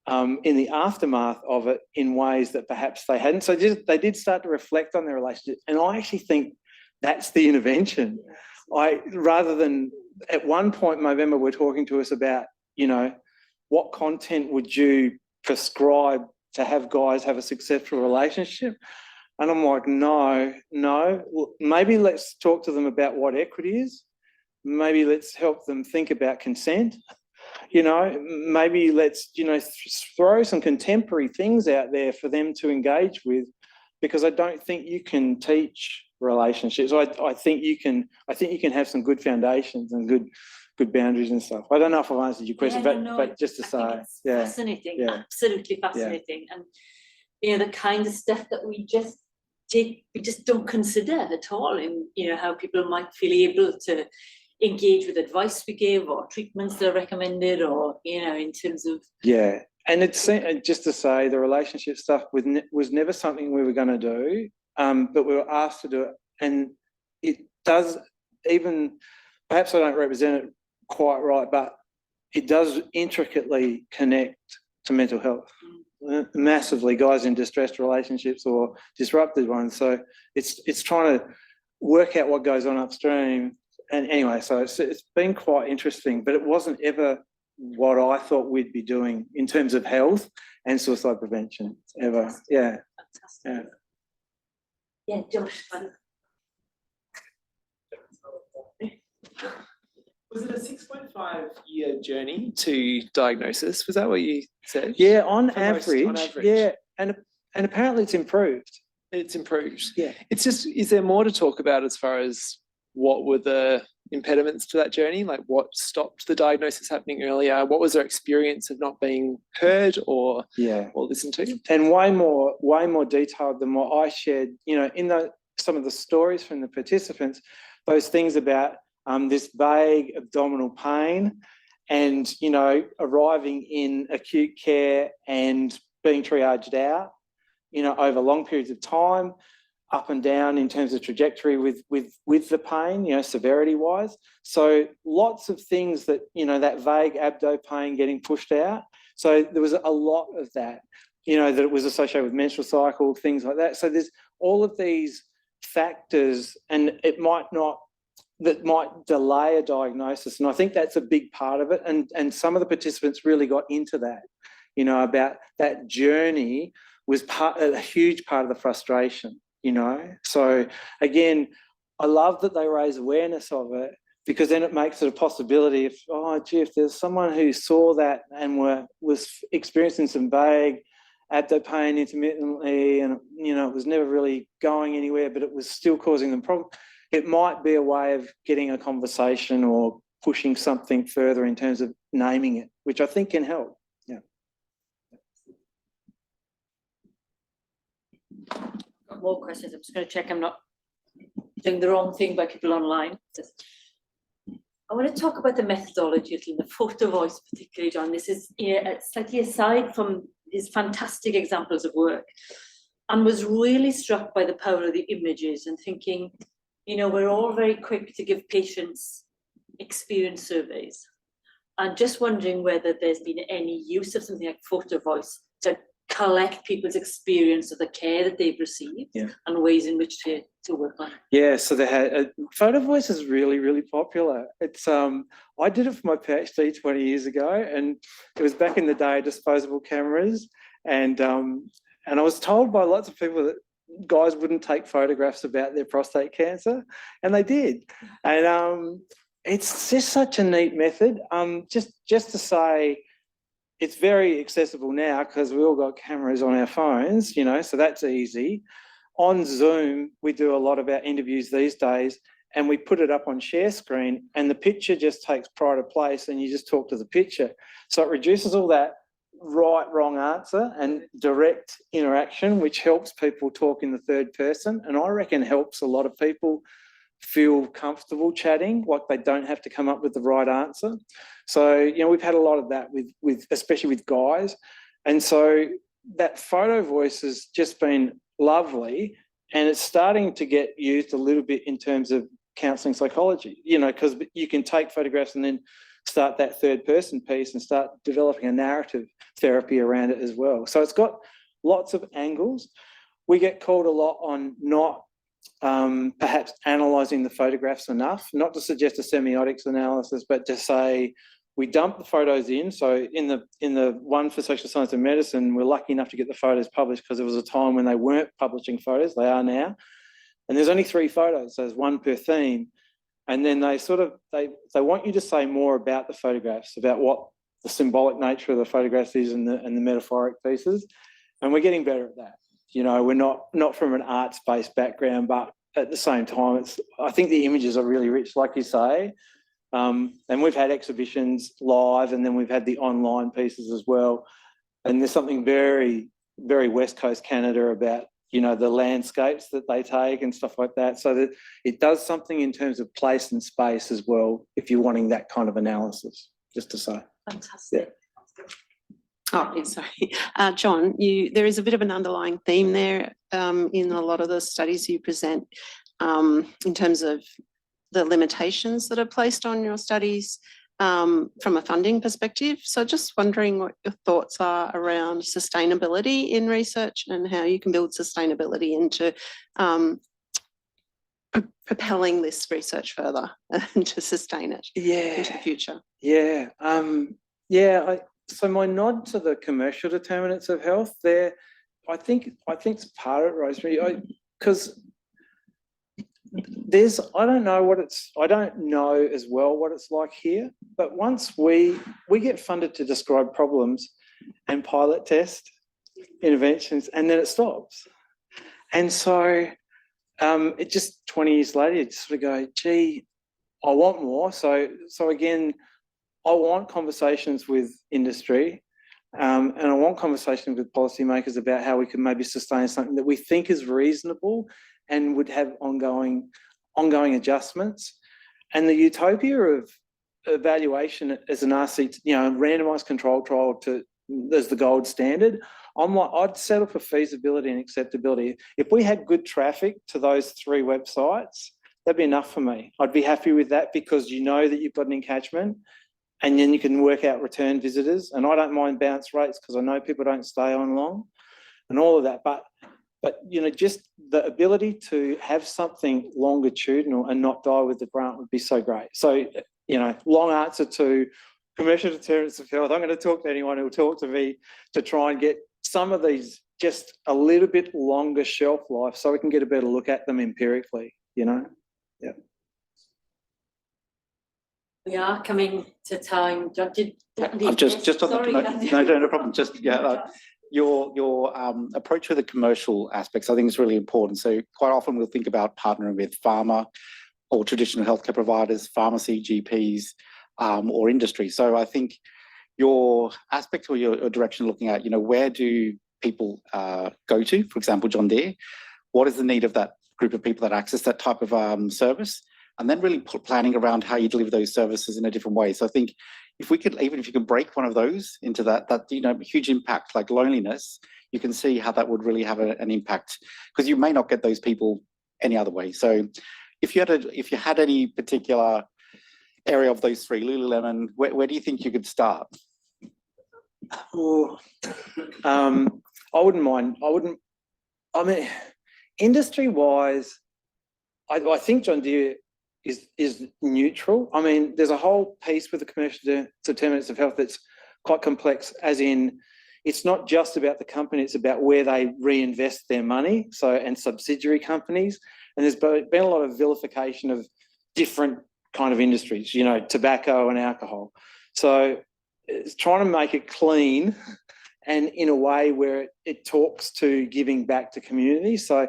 in the aftermath of it in ways that perhaps they hadn't. So they did start to reflect on their relationship. And I actually think that's the intervention. Rather than at one point, my member were talking to us about, what content would you prescribe to have guys have a successful relationship? And I'm like, no, maybe let's talk to them about what equity is. Maybe let's help them think about consent. Maybe let's, throw some contemporary things out there for them to engage with, because I don't think you can teach relationships. I think you can have some good foundations and good boundaries and stuff. I don't know if I've answered your question, but just to say, it's fascinating, absolutely fascinating. And the kind of stuff that we just don't consider at all in how people might feel able to engage with advice we give or treatments that are recommended, or in terms of and it's just to say the relationship stuff was never something we were going to do, but we were asked to do it, and it does, even perhaps I don't represent it quite right, but it does intricately connect to mental health massively, guys in distressed relationships or disrupted ones. So it's trying to work out what goes on upstream. And anyway, so it's been quite interesting, but it wasn't ever what I thought we'd be doing in terms of health and suicide prevention ever. Fantastic. Yeah, Josh. Was it a 6.5-year journey to diagnosis? Was that what you said? Yeah, on average. Yeah, and apparently it's improved. It's improved. Yeah. It's just, is there more to talk about as far as what were the impediments to that journey? Like what stopped the diagnosis happening earlier? What was their experience of not being heard or listened to? And way more detailed than what I shared, in some of the stories from the participants, those things about this vague abdominal pain and, arriving in acute care and being triaged out, over long periods of time, up and down in terms of trajectory with the pain, severity wise. So lots of things that, that vague abdo pain getting pushed out. So there was a lot of that, that it was associated with menstrual cycle, things like that. So there's all of these factors, and that might delay a diagnosis. And I think that's a big part of it. And some of the participants really got into that, about that journey was a huge part of the frustration. So again, I love that they raise awareness of it, because then it makes it a possibility. If there's someone who saw that and was experiencing some vague abdo pain intermittently, and it was never really going anywhere, but it was still causing them problem, it might be a way of getting a conversation or pushing something further in terms of naming it, which I think can help. More questions. I'm just going to check I'm not doing the wrong thing by people online. I want to talk about the methodology, the photo voice particularly, John. This is slightly aside from these fantastic examples of work. and was really struck by the power of the images and thinking, you know, we're all very quick to give patients experience surveys, and just wondering whether there's been any use of something like photo voice to collect people's experience of the care that they've received and ways in which to work on it. Yeah, so they had photo voice is really, really popular. It's I did it for my PhD 20 years ago, and it was back in the day, disposable cameras, and I was told by lots of people that guys wouldn't take photographs about their prostate cancer, and they did. And it's just such a neat method. Just to say, it's very accessible now because we all got cameras on our phones, you know, so that's easy. On Zoom, we do a lot of our interviews these days, and we put it up on share screen, and the picture just takes pride of place, and you just talk to the picture. So it reduces all that right, wrong answer and direct interaction, which helps people talk in the third person, and I reckon helps a lot of people feel comfortable chatting, like they don't have to come up with the right answer. So, you know, we've had a lot of that with especially with guys. And so that photo voice has just been lovely, and it's starting to get used a little bit in terms of counselling psychology, you know, because you can take photographs and then start that third person piece and start developing a narrative therapy around it as well. So it's got lots of angles. We get called a lot on not perhaps analysing the photographs enough, not to suggest a semiotics analysis, but to say we dump the photos in. So in the one for social science and medicine, we're lucky enough to get the photos published because there was a time when they weren't publishing photos. They are now. And there's only 3 photos, so there's 1 per theme. And then they they want you to say more about the photographs, about what the symbolic nature of the photographs is and the metaphoric pieces. And we're getting better at that. You know, we're not from an arts-based background, but at the same time, I think the images are really rich, like you say. And we've had exhibitions live, and then we've had the online pieces as well. And there's something very, very West Coast Canada about, you know, the landscapes that they take and stuff like that. So that it does something in terms of place and space as well, if you're wanting that kind of analysis, just to say. Fantastic. Yeah. Oh, yeah, sorry. John, there is a bit of an underlying theme there in a lot of the studies you present in terms of the limitations that are placed on your studies from a funding perspective. So just wondering what your thoughts are around sustainability in research and how you can build sustainability into propelling this research further and to sustain it into the future. Yeah. So my nod to the commercial determinants of health there, I think it's part of it, Rosemary, because I don't know as well what it's like here, but once we get funded to describe problems and pilot test interventions, and then it stops. And so it just 20 years later, you just sort of go, gee, I want more. So again, I want conversations with industry, and I want conversations with policymakers about how we can maybe sustain something that we think is reasonable and would have ongoing adjustments. And the utopia of evaluation as an RCT, you know, randomised controlled trial as the gold standard, I'd settle for feasibility and acceptability. If we had good traffic to those 3 websites, that'd be enough for me. I'd be happy with that, because you know that you've got an encatchment, and then you can work out return visitors. And I don't mind bounce rates because I know people don't stay on long and all of that. But you know, just the ability to have something longitudinal and not die with the grant would be so great. So, you know, long answer to commercial determinants of health. I'm going to talk to anyone who will talk to me to try and get some of these just a little bit longer shelf life so we can get a better look at them empirically, you know? Yeah. We are coming to time. John, I've just on the no problem. Just your approach with the commercial aspects, I think, is really important. So quite often we'll think about partnering with pharma or traditional healthcare providers, pharmacy, GPs, or industry. So I think your aspect or your direction looking at, you know, where do people go to, for example, John Deere, what is the need of that group of people that access that type of service? And then really planning around how you deliver those services in a different way. So I think if we could, even if you can break one of those into that, you know, huge impact like loneliness, you can see how that would really have an impact, because you may not get those people any other way. So if you had any particular area of those three, Lululemon, where do you think you could start? Oh, I wouldn't mind. I mean, industry-wise, I think John Deere is neutral. I mean, there's a whole piece with the commercial determinants of health that's quite complex, as in it's not just about the company, it's about where they reinvest their money, and subsidiary companies. And there's been a lot of vilification of different kind of industries, you know, tobacco and alcohol. So it's trying to make it clean and in a way where it talks to giving back to communities. So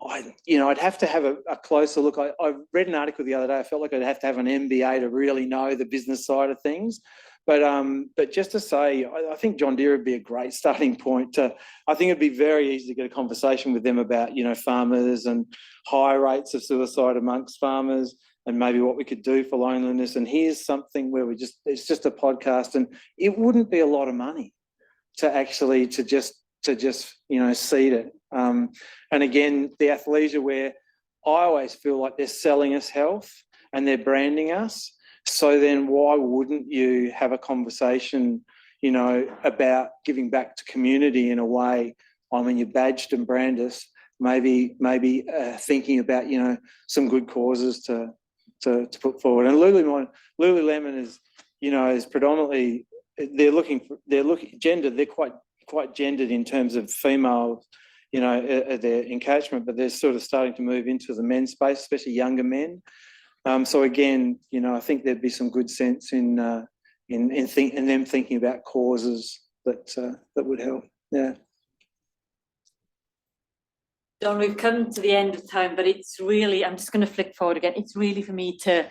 I'd have to have a closer look. I read an article the other day. I felt like I'd have to have an MBA to really know the business side of things. But just to say, I think John Deere would be a great starting point. I think it'd be very easy to get a conversation with them about, you know, farmers and high rates of suicide amongst farmers, and maybe what we could do for loneliness. And here's something where it's just a podcast, and it wouldn't be a lot of money to just you know, seed it. And again, the athleisure, where I always feel like they're selling us health and they're branding us. So then why wouldn't you have a conversation, you know, about giving back to community in a way? I mean, you badged and brand us, maybe thinking about, you know, some good causes to put forward. And Lululemon is, you know, is predominantly, they're gendered. They're quite gendered in terms of female, you know, their encashment, but they're sort of starting to move into the men's space, especially younger men. So again, you know, I think there'd be some good sense in them thinking about causes that would help. Yeah. Don, we've come to the end of time, but it's really, I'm just going to flick forward again. It's really for me to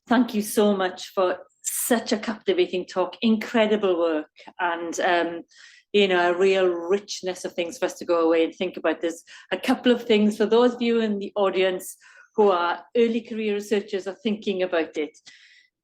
thank you so much for such a captivating talk, incredible work, and you know, a real richness of things for us to go away and think about. There's a couple of things for those of you in the audience who are early career researchers or thinking about it.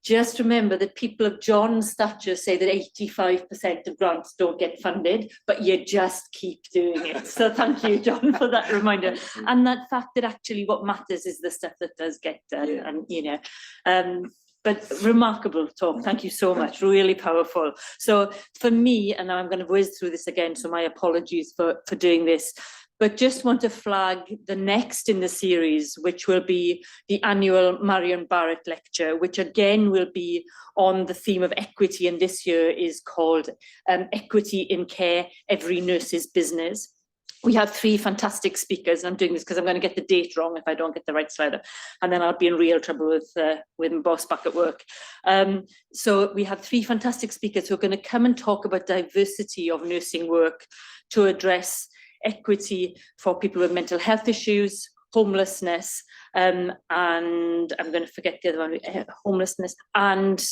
Just remember that people of John's stature say that 85% of grants don't get funded, but you just keep doing it. So thank you, John, for that reminder. And that fact that actually what matters is the stuff that does get done. Yeah. And, you know, but remarkable talk. Thank you so much. Really powerful. So for me, and I'm going to whiz through this again, so my apologies for doing this, but just want to flag the next in the series, which will be the annual Marion Barrett Lecture, which again will be on the theme of equity, and this year is called Equity in Care, Every Nurse's Business. We have three fantastic speakers, and I'm doing this because I'm going to get the date wrong if I don't get the right slide up, and then I'll be in real trouble with my boss back at work. So we have three fantastic speakers who are going to come and talk about diversity of nursing work to address equity for people with mental health issues, homelessness, and I'm going to forget the other one, homelessness and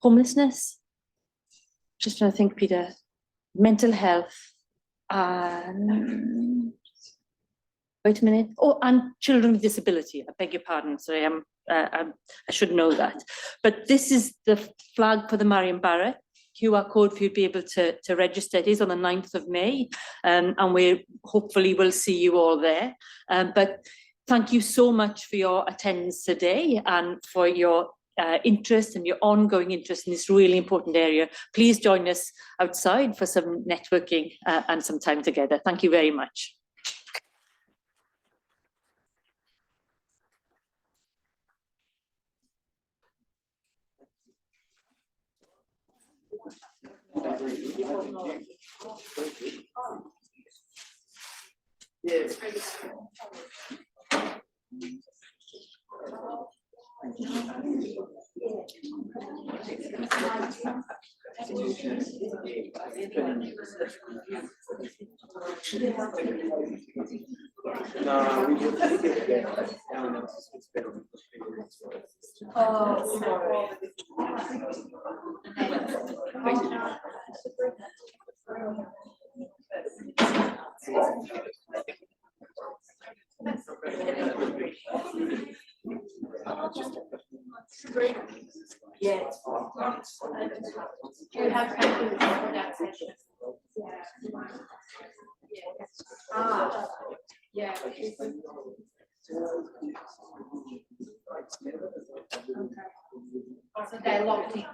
homelessness. Just trying to think, Peter. Mental health and wait a minute. Oh, and children with disability. I beg your pardon. Sorry, I should know that. But this is the flag for the Marion Barrett. QR code for you to be able to register. It is on the 9th of May, and we hopefully will see you all there. But thank you so much for your attendance today and for your interest and your ongoing interest in this really important area. Please join us outside for some networking and some time together. Thank you very much. Great. Yeah. Do you have something for that session? Yeah. So they're locked in.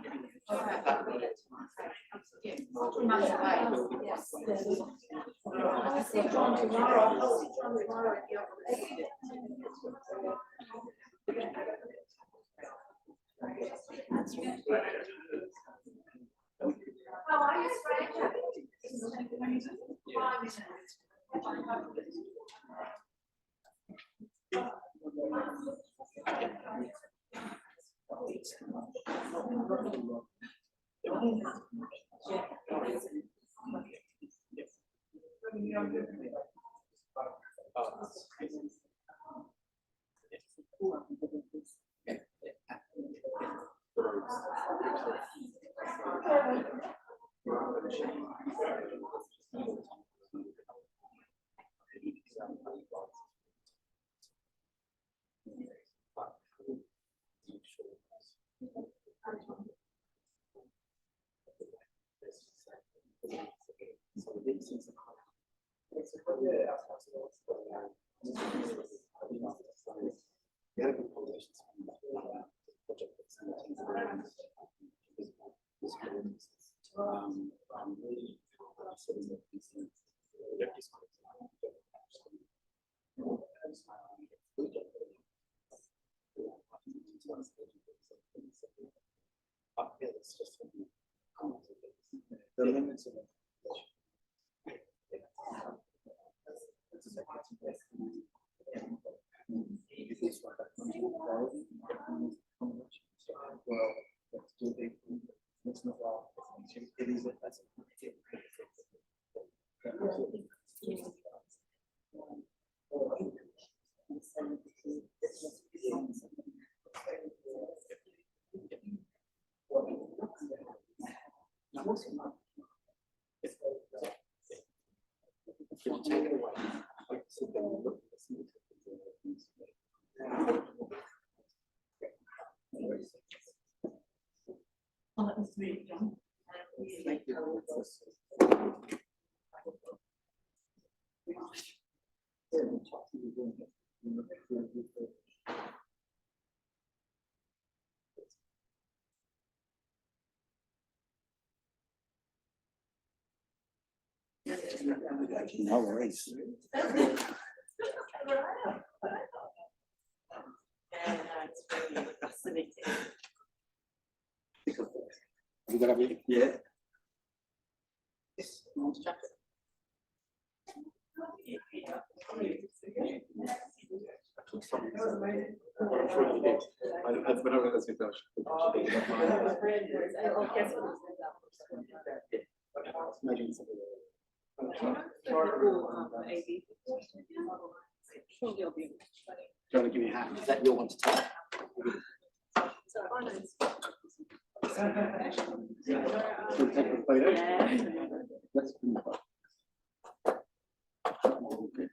No worries. You got everything? Yeah. Do you want to give me a hand? Is that your one to take? Let's do that. Okay.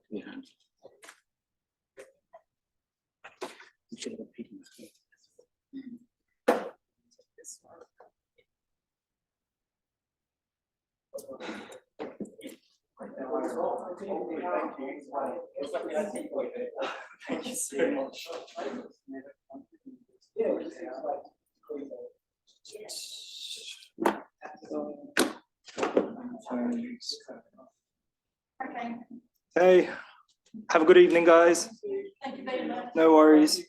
Yeah. You should have been peeking this way. Thank you so much. Hey, have a good evening, guys. Thank you very much. No worries.